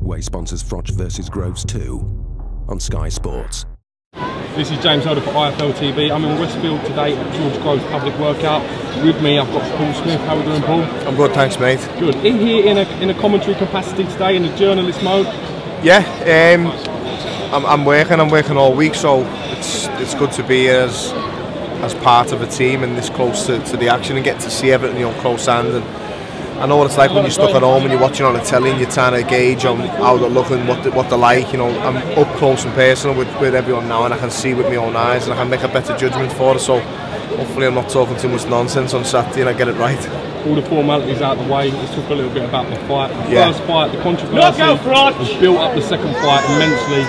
Betway sponsors Froch versus Groves 2 on Sky Sports. This is James Holder for IFL TV. I'm in Westfield today at George Groves Public Workout. With me I've got Paul Smith. How are we doing, Paul? I'm good, thanks mate. Good. In here in a commentary capacity today, in a journalist mode? Yeah, I'm working all week, so it's good to be here as part of a team and this close to the action and get to see everything close hand. And I know what it's like when you're stuck at home and you're watching on the telly and you're trying to gauge on how they're looking, what they're like. I'm up close and personal with everyone now, and I can see with my own eyes and I can make a better judgment for it. So hopefully I'm not talking too much nonsense on Saturday and I get it right. All the formalities out the way. Let's talk a little bit about the fight. The yeah. First fight, the controversy has built up the second fight immensely.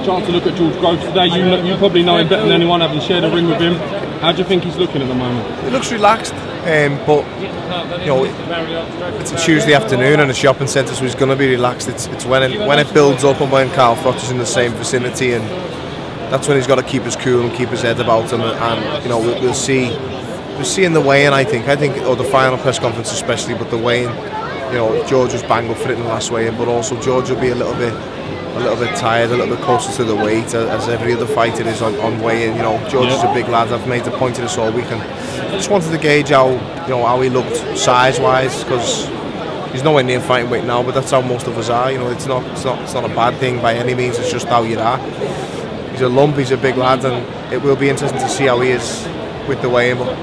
Chance to look at George Groves today. You probably know him better than anyone, having shared a ring with him. How do you think he's looking at the moment? He looks relaxed, but it's a Tuesday afternoon in a shopping centre, so he's going to be relaxed. It's when it builds up and when Froch is in the same vicinity, and that's when he's got to keep his cool and keep his head about him. And we'll see in the weigh-in. I think, or the final press conference especially, but the weigh-in, George was bang up for it in the last weigh-in, but also George will be a little bit tired, a little bit closer to the weight as every other fighter is on weigh-in. George is a big lad. I've made the point of this all week, and I just wanted to gauge how he looked size-wise, because he's nowhere near fighting weight now, but that's how most of us are. It's not a bad thing by any means. It's just how you are. He's a lump. He's a big lad, and it will be interesting to see how he is with the weigh-in. But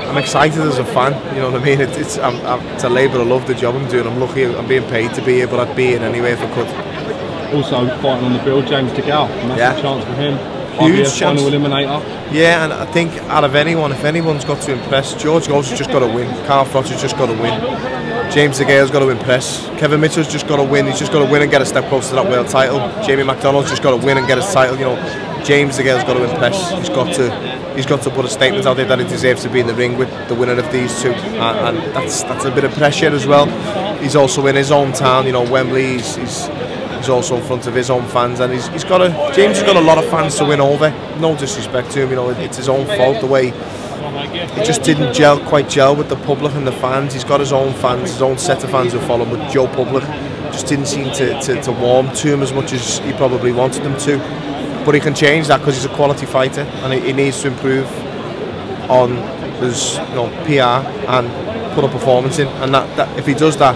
I'm excited as a fan. You know what I mean? It's a labour. I love the job I'm doing. I'm lucky. I'm being paid to be here, but I'd be here anyway if I could. Also fighting on the bill, James DeGale. Massive chance for him. Huge chance. Final eliminator. Yeah, and I think out of anyone, if anyone's got to impress, George Groves has just got to win. Froch has just got to win. James DeGale's got to impress. Kevin Mitchell's just got to win. He's just got to win and get a step closer to that world title. Jamie McDonald's just got to win and get his title. James DeGale's got to impress. He's got to put a statement out there that he deserves to be in the ring with the winner of these two, and that's a bit of pressure as well. He's also in his own town, Wembley. He's also in front of his own fans, and James has got a lot of fans to win over. No disrespect to him, it's his own fault the way he just didn't quite gel with the public and the fans. He's got his own fans, his own set of fans who follow him, but Joe Public just didn't seem to warm to him as much as he probably wanted them to. But he can change that because he's a quality fighter, and he needs to improve on his PR and put a performance in. And that if he does that,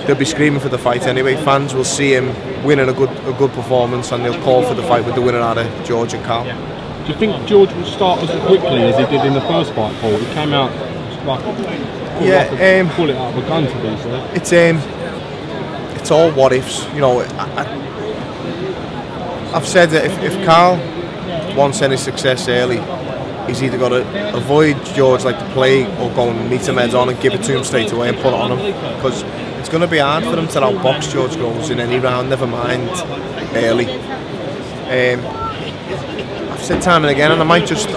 they'll be screaming for the fight anyway. Fans will see him winning a good performance, and they'll call for the fight with the winner out of George and Carl. Do you think George will start as quickly as he did in the first fight, Paul? He came out like pull it out of a gun, to be fair. It's all what ifs. I've said that if Carl wants any success early, he's either got to avoid George like the plague, or go and meet him head on and give it to him straight away and put it on him, because it's going to be hard for him to outbox George Groves in any round, never mind early. I've said time and again, and I might just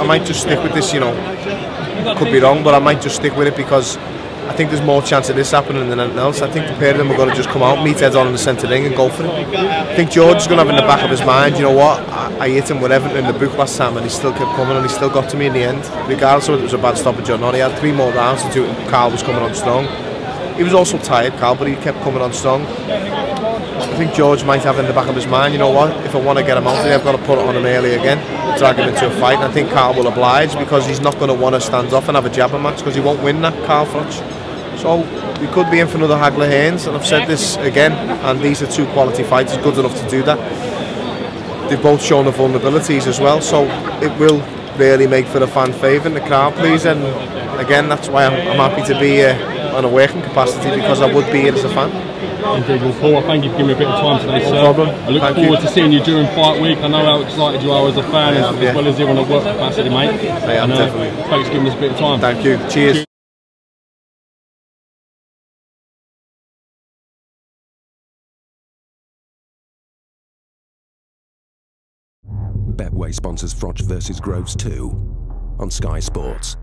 stick with this. Could be wrong, but I might just stick with it because I think there's more chance of this happening than anything else. I think the pair of them are going to just come out, meet heads on in the centre ring and go for it. I think George is going to have in the back of his mind, I hit him with Everton in the book last time and he still kept coming, and he still got to me in the end. Regardless of whether it was a bad stoppage or not, he had 3 more rounds to do it, and Carl was coming on strong. He was also tired, Carl, but he kept coming on strong. I think George might have in the back of his mind, if I want to get him out there, I've got to put it on him early again, drag him into a fight, and I think Carl will oblige, because he's not going to want to stand off and have a jabber match, because he won't win that, Carl Froch. So we could be in for another haggle of hands, and I've said this again, and these are 2 quality fighters, good enough to do that. They've both shown the vulnerabilities as well, so it will really make for a fan favourite, the crowd pleaser, and again, that's why I'm happy to be on a working capacity, because I would be here as a fan. Indeed. Well, Paul, thank you for giving me a bit of time today, sir. No problem. I look forward to seeing you during fight week. I know how excited you are as a fan, as well as here on a work capacity, mate. I am, definitely. Thanks for giving us a bit of time. Thank you. Cheers. Betway sponsors Froch versus Groves 2 on Sky Sports.